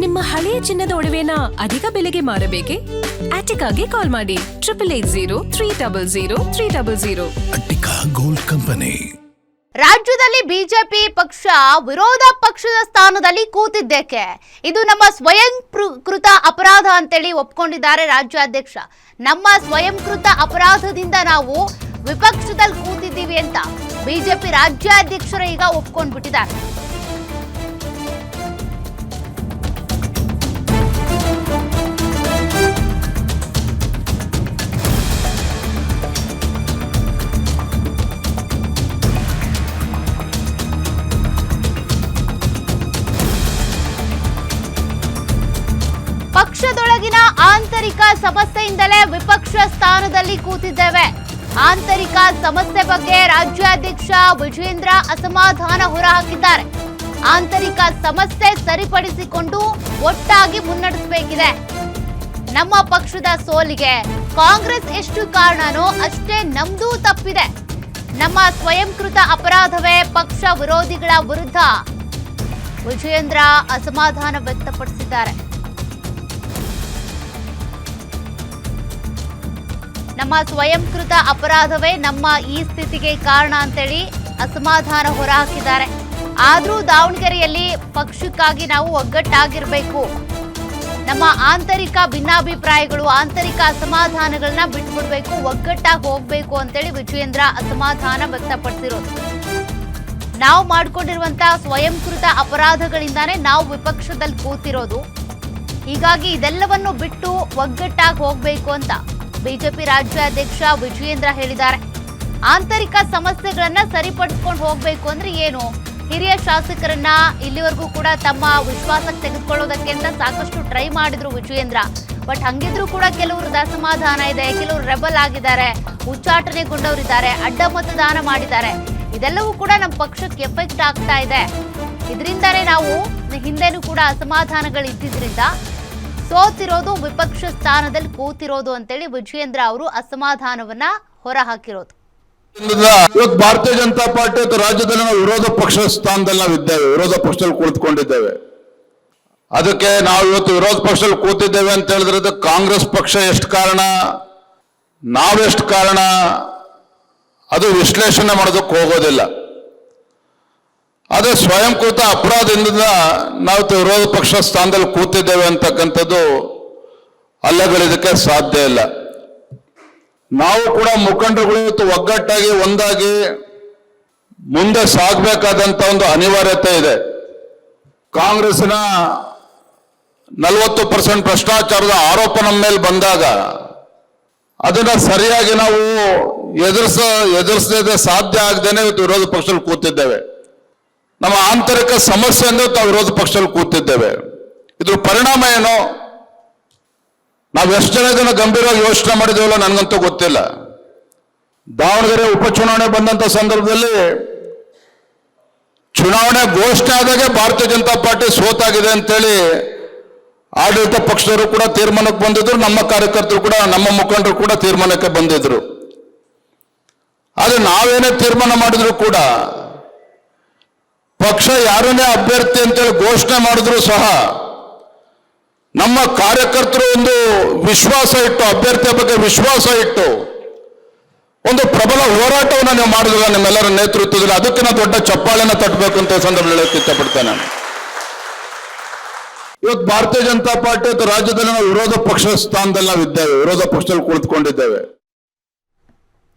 ನಿಮ್ಮ ಹಳೆಯ ಚಿನ್ನದ ಒಡವೆನ ಅಧಿಕ ಬೆಲೆಗೆ ಮಾರಬೇಕೆ? ಆಟಿಕಾಗೆ ಕಾಲ್ ಮಾಡಿ 8880 ಅಟ್ಟಿಕಾ ಗೋಲ್ಡ್ ಕಂಪನಿ. ರಾಜ್ಯದಲ್ಲಿ ಬಿಜೆಪಿ ಪಕ್ಷ ವಿರೋಧ ಪಕ್ಷದ ಸ್ಥಾನದಲ್ಲಿ ಕೂತಿದ್ದೇಕೆ? ಇದು ನಮ್ಮ ಸ್ವಯಂಕೃತ ಅಪರಾಧ ಅಂತೇಳಿ ಒಪ್ಕೊಂಡಿದ್ದಾರೆ ರಾಜ್ಯಾಧ್ಯಕ್ಷ. ನಮ್ಮ ಸ್ವಯಂಕೃತ ಅಪರಾಧದಿಂದ ನಾವು ವಿಪಕ್ಷದಲ್ಲಿ ಕೂತಿದ್ದೀವಿ ಅಂತ ಬಿಜೆಪಿ ರಾಜ್ಯಾಧ್ಯಕ್ಷರು ಈಗ ಒಪ್ಕೊಂಡ್ಬಿಟ್ಟಿದ್ದಾರೆ. ಪಕ್ಷದೊಳಗಿನ ಆಂತರಿಕ ಸಮಸ್ಯೆಯಿಂದಲೇ ವಿಪಕ್ಷ ಸ್ಥಾನದಲ್ಲಿ ಕೂತಿದ್ದೇವೆ. ಆಂತರಿಕ ಸಮಸ್ಯೆ ಬಗ್ಗೆ ರಾಜ್ಯಾಧ್ಯಕ್ಷ ವಿಜೇಂದ್ರ ಅಸಮಾಧಾನ ಹೊರಹಾಕಿದ್ದಾರೆ. ಆಂತರಿಕ ಸಮಸ್ಯೆ ಸರಿಪಡಿಸಿಕೊಂಡು ಒಟ್ಟಾಗಿ ಮುನ್ನಡೆಸಬೇಕಿದೆ. ನಮ್ಮ ಪಕ್ಷದ ಸೋಲಿಗೆ ಕಾಂಗ್ರೆಸ್ ಎಷ್ಟು ಕಾರಣನೋ ಅಷ್ಟೇ ನಮ್ದೂ ತಪ್ಪಿದೆ. ನಮ್ಮ ಸ್ವಯಂಕೃತ ಅಪರಾಧವೇ ಪಕ್ಷ ವಿರೋಧಿಗಳ ವಿರುದ್ಧ ವಿಜೇಂದ್ರ ಅಸಮಾಧಾನ ವ್ಯಕ್ತಪಡಿಸಿದ್ದಾರೆ. ನಮ್ಮ ಸ್ವಯಂಕೃತ ಅಪರಾಧವೇ ನಮ್ಮ ಈ ಸ್ಥಿತಿಗೆ ಕಾರಣ ಅಂತೇಳಿ ಅಸಮಾಧಾನ ಹೊರಹಾಕಿದ್ದಾರೆ. ಆದರೂ ದಾವಣಗೆರೆಯಲ್ಲಿ ಪಕ್ಷಕ್ಕಾಗಿ ನಾವು ಒಗ್ಗಟ್ಟಾಗಿರ್ಬೇಕು. ನಮ್ಮ ಆಂತರಿಕ ಭಿನ್ನಾಭಿಪ್ರಾಯಗಳು, ಆಂತರಿಕ ಅಸಮಾಧಾನಗಳನ್ನ ಬಿಟ್ಬಿಡ್ಬೇಕು, ಒಗ್ಗಟ್ಟಾಗಿ ಹೋಗ್ಬೇಕು ಅಂತೇಳಿ ವಿಜೇಂದ್ರ ಅಸಮಾಧಾನ ವ್ಯಕ್ತಪಡಿಸಿರೋದು. ನಾವು ಮಾಡ್ಕೊಂಡಿರುವಂತಹ ಸ್ವಯಂಕೃತ ಅಪರಾಧಗಳಿಂದಾನೇ ನಾವು ವಿಪಕ್ಷದಲ್ಲಿ ಕೂತಿರೋದು. ಹೀಗಾಗಿ ಇದೆಲ್ಲವನ್ನು ಬಿಟ್ಟು ಒಗ್ಗಟ್ಟಾಗಿ ಹೋಗ್ಬೇಕು ಅಂತ ಬಿಜೆಪಿ ರಾಜ್ಯಾಧ್ಯಕ್ಷ ವಿಜೇಂದ್ರ ಹೇಳಿದ್ದಾರೆ. ಆಂತರಿಕ ಸಮಸ್ಯೆಗಳನ್ನ ಸರಿಪಡಿಸ್ಕೊಂಡು ಹೋಗ್ಬೇಕು ಅಂದ್ರೆ ಏನು? ಹಿರಿಯ ಶಾಸಕರನ್ನ ಇಲ್ಲಿವರೆಗೂ ಕೂಡ ತಮ್ಮ ವಿಶ್ವಾಸಕ್ಕೆ ತೆಗೆದುಕೊಳ್ಳೋದಕ್ಕೆ ಅಂತ ಸಾಕಷ್ಟು ಟ್ರೈ ಮಾಡಿದ್ರು ವಿಜೇಂದ್ರ. ಬಟ್ ಹಂಗಿದ್ರು ಕೂಡ ಕೆಲವರು ಅಸಮಾಧಾನ ಇದೆ, ಕೆಲವರು ರೆಬಲ್ ಆಗಿದ್ದಾರೆ, ಉಚ್ಚಾಟನೆಗೊಂಡವರಿದ್ದಾರೆ, ಅಡ್ಡ ಮತದಾನ ಮಾಡಿದ್ದಾರೆ. ಇದೆಲ್ಲವೂ ಕೂಡ ನಮ್ಮ ಪಕ್ಷಕ್ಕೆ ಎಫೆಕ್ಟ್ ಆಗ್ತಾ ಇದೆ. ಇದರಿಂದಾನೇ ನಾವು ಹಿಂದೆನೂ ಕೂಡ ಅಸಮಾಧಾನಗಳು ಇದ್ದಿದ್ರಿಂದ ಸೋತಿರೋದು, ವಿಪಕ್ಷ ಸ್ಥಾನದಲ್ಲಿ ಕೂತಿರೋದು ಅಂತೇಳಿ ವಿಜೇಂದ್ರ ಅವರು ಅಸಮಾಧಾನವನ್ನ ಹೊರಹಾಕಿರೋದು. ಇವತ್ತು ಭಾರತೀಯ ಜನತಾ ಪಾರ್ಟಿ ರಾಜ್ಯದಲ್ಲಿ ನಾವು ವಿರೋಧ ಪಕ್ಷದ ಸ್ಥಾನದಲ್ಲಿ ನಾವು ಇದ್ದೇವೆ, ವಿರೋಧ ಪಕ್ಷದಲ್ಲಿ ಕುಳಿತುಕೊಂಡಿದ್ದೇವೆ. ಅದಕ್ಕೆ ನಾವು ಇವತ್ತು ವಿರೋಧ ಪಕ್ಷದಲ್ಲಿ ಕೂತಿದ್ದೇವೆ ಅಂತ ಹೇಳಿದ್ರೆ ಕಾಂಗ್ರೆಸ್ ಪಕ್ಷ ಎಷ್ಟು ಕಾರಣ, ನಾವೆಷ್ಟು ಕಾರಣ, ಅದು ವಿಶ್ಲೇಷಣೆ ಮಾಡೋದಕ್ಕೆ ಹೋಗೋದಿಲ್ಲ. ಅದೇ ಸ್ವಯಂಕೃತ ಅಪರಾಧದಿಂದ ನಾವು ವಿರೋಧ ಪಕ್ಷ ಸ್ಥಾನದಲ್ಲಿ ಕೂತಿದ್ದೇವೆ ಅಂತಕ್ಕಂಥದ್ದು ಅಲ್ಲಗಳಿದಕ್ಕೆ ಸಾಧ್ಯ ಇಲ್ಲ. ನಾವು ಕೂಡ ಮುಖಂಡರುಗಳು ಇವತ್ತು ಒಗ್ಗಟ್ಟಾಗಿ ಒಂದಾಗಿ ಮುಂದೆ ಸಾಗಬೇಕಾದಂತ ಒಂದು ಅನಿವಾರ್ಯತೆ ಇದೆ. ಕಾಂಗ್ರೆಸ್ನ 40% ಭ್ರಷ್ಟಾಚಾರದ ಆರೋಪ ನಮ್ಮ ಮೇಲೆ ಬಂದಾಗ ಅದನ್ನ ಸರಿಯಾಗಿ ನಾವು ಎದುರಿಸದೆ ಸಾಧ್ಯ ಆಗದೇನೆ ಇವತ್ತು ವಿರೋಧ ಪಕ್ಷದಲ್ಲಿ ಕೂತಿದ್ದೇವೆ. ನಮ್ಮ ಆಂತರಿಕ ಸಮಸ್ಯೆಯಿಂದ ನಾವು ವಿರೋಧ ಪಕ್ಷದಲ್ಲಿ ಕೂತಿದ್ದೇವೆ. ಇದ್ರ ಪರಿಣಾಮ ಏನು? ನಾವು ಎಷ್ಟು ಜನ ಇದನ್ನು ಗಂಭೀರವಾಗಿ ಯೋಚನೆ ಮಾಡಿದ್ದೇವಲ್ಲ ನನಗಂತೂ ಗೊತ್ತಿಲ್ಲ. ದಾವಣಗೆರೆ ಉಪಚುನಾವಣೆ ಬಂದಂತ ಸಂದರ್ಭದಲ್ಲಿ ಚುನಾವಣೆ ಘೋಷಣೆ ಆದಾಗೆ ಭಾರತೀಯ ಜನತಾ ಪಾರ್ಟಿ ಸೋತಾಗಿದೆ ಅಂತೇಳಿ ಆಡಳಿತ ಪಕ್ಷದವರು ಕೂಡ ತೀರ್ಮಾನಕ್ಕೆ ಬಂದಿದ್ರು, ನಮ್ಮ ಕಾರ್ಯಕರ್ತರು ಕೂಡ, ನಮ್ಮ ಮುಖಂಡರು ಕೂಡ ತೀರ್ಮಾನಕ್ಕೆ ಬಂದಿದ್ರು. ಆದ್ರೆ ನಾವೇನೇ ತೀರ್ಮಾನ ಮಾಡಿದ್ರು ಕೂಡ ಪಕ್ಷ ಯಾರನ್ನೇ ಅಭ್ಯರ್ಥಿ ಅಂತೇಳಿ ಘೋಷಣೆ ಮಾಡಿದ್ರು ಸಹ ನಮ್ಮ ಕಾರ್ಯಕರ್ತರು ಒಂದು ವಿಶ್ವಾಸ ಇಟ್ಟು, ಅಭ್ಯರ್ಥಿಯ ಬಗ್ಗೆ ವಿಶ್ವಾಸ ಇಟ್ಟು ಒಂದು ಪ್ರಬಲ ಹೋರಾಟವನ್ನು ನೀವು ಮಾಡಿದ್ರಲ್ಲ ನಿಮ್ಮೆಲ್ಲರ ನೇತೃತ್ವದಲ್ಲಿ, ಅದಕ್ಕಿಂತ ದೊಡ್ಡ ಚಪ್ಪಾಳೆನ ತಟ್ಟಬೇಕು ಅಂತ ಸಂದರ್ಭದಲ್ಲಿ ಹೇಳಕ್ಕೆ ಇಷ್ಟಪಡ್ತೇನೆ. ಇವತ್ತು ಭಾರತೀಯ ಜನತಾ ಪಾರ್ಟಿ ರಾಜ್ಯದಲ್ಲಿ ನಾವು ವಿರೋಧ ಪಕ್ಷದ ಸ್ಥಾನದಲ್ಲಿ ನಾವು ಇದ್ದೇವೆ, ವಿರೋಧ ಪಕ್ಷದಲ್ಲಿ ಕುಳಿತುಕೊಂಡಿದ್ದೇವೆ.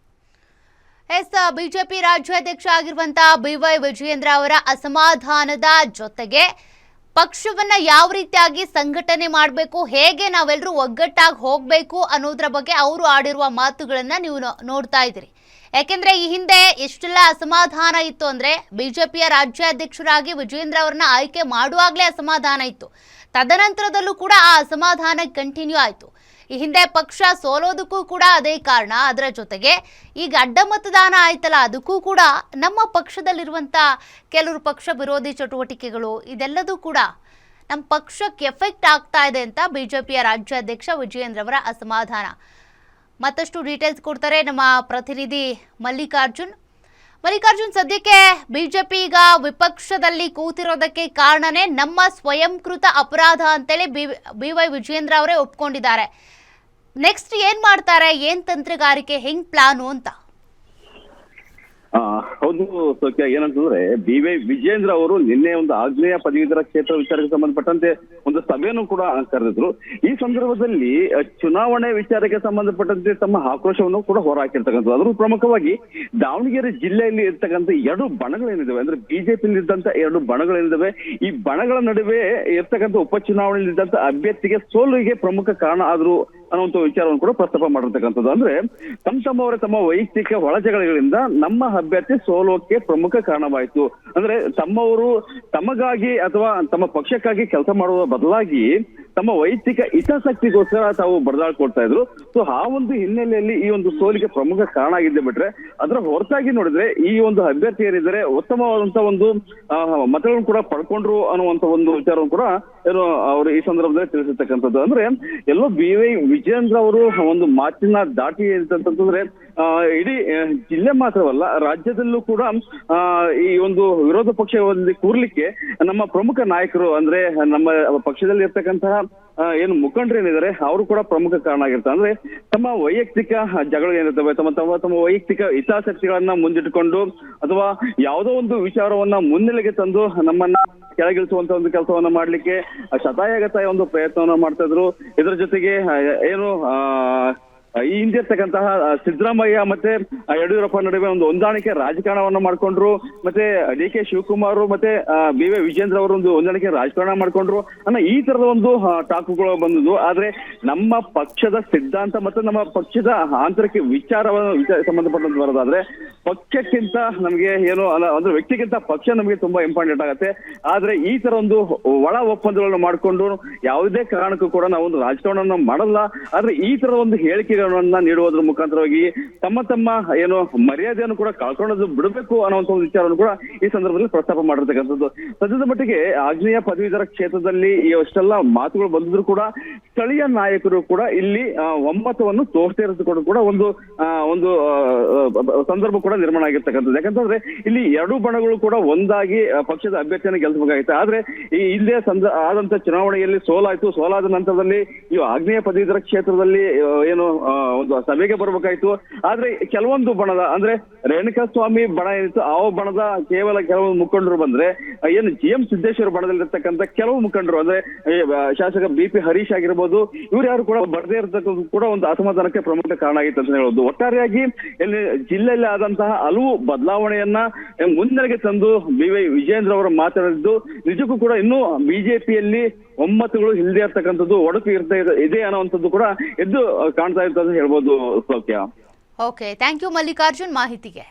ಬಿಜೆಪಿ ರಾಜ್ಯಾಧ್ಯಕ್ಷ ಆಗಿರುವಂತಹ ಬಿವೈ ವಿಜಯೇಂದ್ರ ಅವರ ಅಸಮಾಧಾನದ ಜೊತೆಗೆ ಪಕ್ಷವನ್ನ ಯಾವ ರೀತಿಯಾಗಿ ಸಂಘಟನೆ ಮಾಡಬೇಕು, ಹೇಗೆ ನಾವೆಲ್ಲರೂ ಒಗ್ಗಟ್ಟಾಗಿ ಹೋಗಬೇಕು ಅನ್ನೋದ್ರ ಬಗ್ಗೆ ಅವರು ಆಡಿರುವ ಮಾತುಗಳನ್ನ ನೀವು ನೋಡ್ತಾ ಇದ್ದೀರಿ. ಯಾಕೆಂದ್ರೆ ಈ ಹಿಂದೆ ಎಷ್ಟೆಲ್ಲ ಅಸಮಾಧಾನ ಇತ್ತು ಅಂದ್ರೆ ಬಿಜೆಪಿಯ ರಾಜ್ಯಾಧ್ಯಕ್ಷರಾಗಿ ವಿಜೇಂದ್ರ ಅವರನ್ನ ಆಯ್ಕೆ ಮಾಡುವಾಗಲೇ ಅಸಮಾಧಾನ ಇತ್ತು. ತದನಂತರದಲ್ಲೂ ಕೂಡ ಆ ಅಸಮಾಧಾನ ಕಂಟಿನ್ಯೂ ಆಯಿತು. ಈ ಹಿಂದೆ ಪಕ್ಷ ಸೋಲೋದಕ್ಕೂ ಕೂಡ ಅದೇ ಕಾರಣ. ಅದರ ಜೊತೆಗೆ ಈಗ ಅಡ್ಡ ಮತದಾನ ಆಯ್ತಲ್ಲ, ಅದಕ್ಕೂ ಕೂಡ ನಮ್ಮ ಪಕ್ಷದಲ್ಲಿರುವಂಥ ಕೆಲವರು ಪಕ್ಷ ವಿರೋಧಿ ಚಟುವಟಿಕೆಗಳು, ಇದೆಲ್ಲದೂ ಕೂಡ ನಮ್ಮ ಪಕ್ಷಕ್ಕೆ ಎಫೆಕ್ಟ್ ಆಗ್ತಾ ಇದೆ ಅಂತ ಬಿಜೆಪಿಯ ರಾಜ್ಯಾಧ್ಯಕ್ಷ ವಿಜಯೇಂದ್ರ ಅವರ ಅಸಮಾಧಾನ. ಮತ್ತಷ್ಟು ಡೀಟೇಲ್ಸ್ ಕೊಡ್ತಾರೆ ನಮ್ಮ ಪ್ರತಿನಿಧಿ ಮಲ್ಲಿಕಾರ್ಜುನ್, ಸದ್ಯಕ್ಕೆ ಬಿಜೆಪಿ ಈಗ ವಿಪಕ್ಷದಲ್ಲಿ ಕೂತಿರೋದಕ್ಕೆ ಕಾರಣನೇ ನಮ್ಮ ಸ್ವಯಂಕೃತ ಅಪರಾಧ ಅಂತೇಳಿ BY ವಿಜಯೇಂದ್ರ ಅವರೇ ಒಪ್ಕೊಂಡಿದ್ದಾರೆ. ನೆಕ್ಸ್ಟ್ ಏನ್ ಮಾಡ್ತಾರೆ, ಏನ್ ತಂತ್ರಗಾರಿಕೆ, ಹೆಂಗ್ ಪ್ಲಾನು ಅಂತ? ಹೌದು ಸೌಖ್ಯ, ಏನಂತಂದ್ರೆ BY ವಿಜಯೇಂದ್ರ ಅವರು ನಿನ್ನೆ ಒಂದು ಆಗ್ನೇಯ ಪದವೀಧರ ಕ್ಷೇತ್ರ ವಿಚಾರಕ್ಕೆ ಸಂಬಂಧಪಟ್ಟಂತೆ ಒಂದು ಸಭೆಯನ್ನು ಕೂಡ ಕರೆದಿದ್ರು. ಈ ಸಂದರ್ಭದಲ್ಲಿ ಚುನಾವಣೆ ವಿಚಾರಕ್ಕೆ ಸಂಬಂಧಪಟ್ಟಂತೆ ತಮ್ಮ ಆಕ್ರೋಶವನ್ನು ಕೂಡ ಹೊರಹಾಕಿರ್ತಕ್ಕಂಥದ್ದು. ಅದರಲ್ಲೂ ಪ್ರಮುಖವಾಗಿ ದಾವಣಗೆರೆ ಜಿಲ್ಲೆಯಲ್ಲಿ ಇರ್ತಕ್ಕಂಥ ಎರಡು ಬಣಗಳೇನಿದಾವೆ, ಅಂದ್ರೆ ಬಿಜೆಪಿಯಲ್ಲಿ ಇದ್ದಂತ ಎರಡು ಬಣಗಳೇನಿದಾವೆ, ಈ ಬಣಗಳ ನಡುವೆ ಇರ್ತಕ್ಕಂಥ ಉಪಚುನಾವಣೆಯಲ್ಲಿ ಇದ್ದಂತ ಅಭ್ಯರ್ಥಿಗೆ ಸೋಲಿಗೆ ಪ್ರಮುಖ ಕಾರಣ ಆದ್ರು ಅನ್ನುವಂಥ ವಿಚಾರವನ್ನು ಕೂಡ ಪ್ರಸ್ತಾಪ ಮಾಡಿರ್ತಕ್ಕಂಥದ್ದು. ಅಂದ್ರೆ ತಮ್ಮ ವೈಯಕ್ತಿಕ ಒಳಜಗಳಿಂದ ನಮ್ಮ ಅಭ್ಯರ್ಥಿ ಸೋಲೋಕೆ ಪ್ರಮುಖ ಕಾರಣವಾಯಿತು. ಅಂದ್ರೆ ತಮ್ಮವರು ತಮಗಾಗಿ ಅಥವಾ ತಮ್ಮ ಪಕ್ಷಕ್ಕಾಗಿ ಕೆಲಸ ಮಾಡುವ ಬದಲಾಗಿ ತಮ್ಮ ವೈಯಕ್ತಿಕ ಹಿತಾಸಕ್ತಿಗೋಸ್ಕರ ತಾವು ಬಡದಾಡ್ಕೊಳ್ತಾ ಇದ್ರು. ಸೊ ಆ ಒಂದು ಹಿನ್ನೆಲೆಯಲ್ಲಿ ಈ ಒಂದು ಸೋಲಿಗೆ ಪ್ರಮುಖ ಕಾರಣ ಆಗಿದ್ದೆ ಬಿಟ್ರೆ, ಅದರ ಹೊರತಾಗಿ ನೋಡಿದ್ರೆ ಈ ಒಂದು ಅಭ್ಯರ್ಥಿ ಏನಿದ್ದಾರೆ ಉತ್ತಮವಾದಂತ ಒಂದು ಮತಗಳನ್ನು ಕೂಡ ಪಡ್ಕೊಂಡ್ರು ಅನ್ನುವಂತ ಒಂದು ವಿಚಾರವನ್ನು ಕೂಡ ಏನು ಅವರು ಈ ಸಂದರ್ಭದಲ್ಲಿ ತಿಳಿಸಿರ್ತಕ್ಕಂಥದ್ದು. ಅಂದ್ರೆ ಎಲ್ಲೋ BY ವಿಜಯೇಂದ್ರ ಅವರು ಒಂದು ಮಾತಿನ ದಾಟಿ ಅಂತಂತಂದ್ರೆ ಇಡೀ ಜಿಲ್ಲೆ ಮಾತ್ರವಲ್ಲ ರಾಜ್ಯದಲ್ಲೂ ಕೂಡ ಈ ಒಂದು ವಿರೋಧ ಪಕ್ಷದಲ್ಲಿ ಕೂರ್ಲಿಕ್ಕೆ ನಮ್ಮ ಪ್ರಮುಖ ನಾಯಕರು ಅಂದ್ರೆ ನಮ್ಮ ಪಕ್ಷದಲ್ಲಿ ಇರ್ತಕ್ಕಂತಹ ಏನು ಮುಖಂಡರು ಏನಿದ್ದಾರೆ ಅವರು ಕೂಡ ಪ್ರಮುಖ ಕಾರಣ ಆಗಿರ್ತಾರೆ. ಅಂದ್ರೆ ತಮ್ಮ ವೈಯಕ್ತಿಕ ಜಗಳ ಏನಿರ್ತವೆ, ತಮ್ಮ ವೈಯಕ್ತಿಕ ಹಿತಾಸಕ್ತಿಗಳನ್ನ ಮುಂದಿಟ್ಟುಕೊಂಡು ಅಥವಾ ಯಾವುದೋ ಒಂದು ವಿಚಾರವನ್ನ ಮುನ್ನೆಲೆಗೆ ತಂದು ನಮ್ಮನ್ನ ಕೆಳಗಿಳಿಸುವಂತ ಒಂದು ಕೆಲಸವನ್ನ ಮಾಡ್ಲಿಕ್ಕೆ ಶತಾಯಗತಾಯ ಒಂದು ಪ್ರಯತ್ನವನ್ನ ಮಾಡ್ತಾ ಇದ್ರು. ಇದರ ಜೊತೆಗೆ ಏನು ಈ ಹಿಂದೆ ಇರ್ತಕ್ಕಂತಹ ಸಿದ್ದರಾಮಯ್ಯ ಮತ್ತೆ ಯಡಿಯೂರಪ್ಪ ನಡುವೆ ಒಂದು ಹೊಂದಾಣಿಕೆ ರಾಜಕಾರಣವನ್ನ ಮಾಡ್ಕೊಂಡ್ರು. ಮತ್ತೆ DK ಶಿವಕುಮಾರ್ ಮತ್ತೆ BY ವಿಜಯೇಂದ್ರ ಅವರು ಒಂದು ಹೊಂದಾಣಿಕೆ ರಾಜಕಾರಣ ಮಾಡ್ಕೊಂಡ್ರು ಅನ್ನೋ ಈ ತರದ ಒಂದು ಟಾಕುಗಳು ಬಂದದ್ದು. ಆದ್ರೆ ನಮ್ಮ ಪಕ್ಷದ ಸಿದ್ಧಾಂತ ಮತ್ತೆ ನಮ್ಮ ಪಕ್ಷದ ಆಂತರಿಕ ವಿಚಾರವನ್ನು ಸಂಬಂಧಪಟ್ಟಂತ ಬರೋದಾದ್ರೆ ಪಕ್ಷಕ್ಕಿಂತ ನಮ್ಗೆ ಏನು ಅಂದ್ರೆ ವ್ಯಕ್ತಿಗಿಂತ ಪಕ್ಷ ನಮಗೆ ತುಂಬಾ ಇಂಪಾರ್ಟೆಂಟ್ ಆಗುತ್ತೆ. ಆದ್ರೆ ಈ ತರ ಒಂದು ಒಳ ಒಪ್ಪಂದಗಳನ್ನು ಮಾಡ್ಕೊಂಡು ಯಾವುದೇ ಕಾರಣಕ್ಕೂ ಕೂಡ ನಾವು ಒಂದು ರಾಜಕಾರಣವನ್ನ ಮಾಡಲ್ಲ. ಆದ್ರೆ ಈ ತರದ ಒಂದು ಹೇಳಿಕೆ ನೀಡುವುದರ ಮುಖಾಂತರವಾಗಿ ತಮ್ಮ ಏನು ಮರ್ಯಾದೆಯನ್ನು ಕೂಡ ಕಳ್ಕೊಳ್ಳೋದು ಬಿಡಬೇಕು ಅನ್ನುವಂತ ಒಂದು ವಿಚಾರವನ್ನು ಕೂಡ ಈ ಸಂದರ್ಭದಲ್ಲಿ ಪ್ರಸ್ತಾಪ ಮಾಡಿರ್ತಕ್ಕಂಥದ್ದು. ಸದ್ಯದ ಮಟ್ಟಿಗೆ ಆಗ್ನೇಯ ಪದವೀಧರ ಕ್ಷೇತ್ರದಲ್ಲಿ ಎಷ್ಟೆಲ್ಲ ಮಾತುಗಳು ಬಂದಿದ್ರು ಕೂಡ ಸ್ಥಳೀಯ ನಾಯಕರು ಕೂಡ ಇಲ್ಲಿ ಒಮ್ಮತವನ್ನು ತೋರ್ತಾ ಇರೋದು ಕೂಡ ಒಂದು ಸಂದರ್ಭ ಕೂಡ ನಿರ್ಮಾಣ ಆಗಿರ್ತಕ್ಕಂಥದ್ದು. ಯಾಕಂತಂದ್ರೆ ಇಲ್ಲಿ ಎರಡು ಬಣಗಳು ಕೂಡ ಒಂದಾಗಿ ಪಕ್ಷದ ಅಭ್ಯರ್ಥಿಯನ್ನು ಗೆಲ್ಲಿಸಬೇಕಾಗಿತ್ತು. ಆದ್ರೆ ಈ ಹಿಂದೆ ಆದಂತ ಚುನಾವಣೆಯಲ್ಲಿ ಸೋಲಾದ ನಂತರದಲ್ಲಿ ಈ ಆಗ್ನೇಯ ಪದವೀಧರ ಕ್ಷೇತ್ರದಲ್ಲಿ ಏನು ಒಂದು ಸಭೆಗೆ ಬರ್ಬೇಕಾಯ್ತು. ಆದ್ರೆ ಕೆಲವೊಂದು ಬಣದ ಅಂದ್ರೆ ರೇಣುಕಾಸ್ವಾಮಿ ಬಣ ಏನಿತ್ತು ಆ ಬಣದ ಕೆಲವೊಂದು ಮುಖಂಡರು ಬಂದ್ರೆ ಏನು GM ಸಿದ್ದೇಶ್ವರ ಬಣದಲ್ಲಿರ್ತಕ್ಕಂಥ ಕೆಲವು ಮುಖಂಡರು ಅಂದ್ರೆ ಶಾಸಕ BP ಹರೀಶ್ ಆಗಿರ್ಬೋದು, ಇವ್ರು ಯಾರು ಕೂಡ ಬರದೇ ಇರತಕ್ಕಂಥ ಕೂಡ ಒಂದು ಅಸಮಾಧಾನಕ್ಕೆ ಪ್ರಮುಖ ಕಾರಣ ಆಗಿತ್ತು ಅಂತ ಹೇಳಬಹುದು. ಒಟ್ಟಾರೆಯಾಗಿ ಇಲ್ಲಿ ಜಿಲ್ಲೆಯಲ್ಲಿ ಆದಂತಹ ಹಲವು ಬದಲಾವಣೆಯನ್ನ ಮುನ್ನೆಲೆಗೆ ತಂದು BY ವಿಜಯೇಂದ್ರ ಅವರು ಮಾತನಾಡಿದ್ದು ನಿಜಕ್ಕೂ ಕೂಡ ಇನ್ನೂ ಬಿಜೆಪಿಯಲ್ಲಿ ಒಮ್ಮತಗಳು ಇಲ್ಲದೆ ಇರ್ತಕ್ಕಂಥದ್ದು, ಒಡಕು ಇದೆ ಅನ್ನುವಂಥದ್ದು ಕೂಡ ಎದ್ದು ಕಾಣ್ತಾ ಇರ್ತದೆ ಹೇಳ್ಬೋದು ಸೌಖ್ಯ. ಓಕೆ, ಥ್ಯಾಂಕ್ ಯು ಮಲ್ಲಿಕಾರ್ಜುನ್ ಮಾಹಿತಿಗೆ.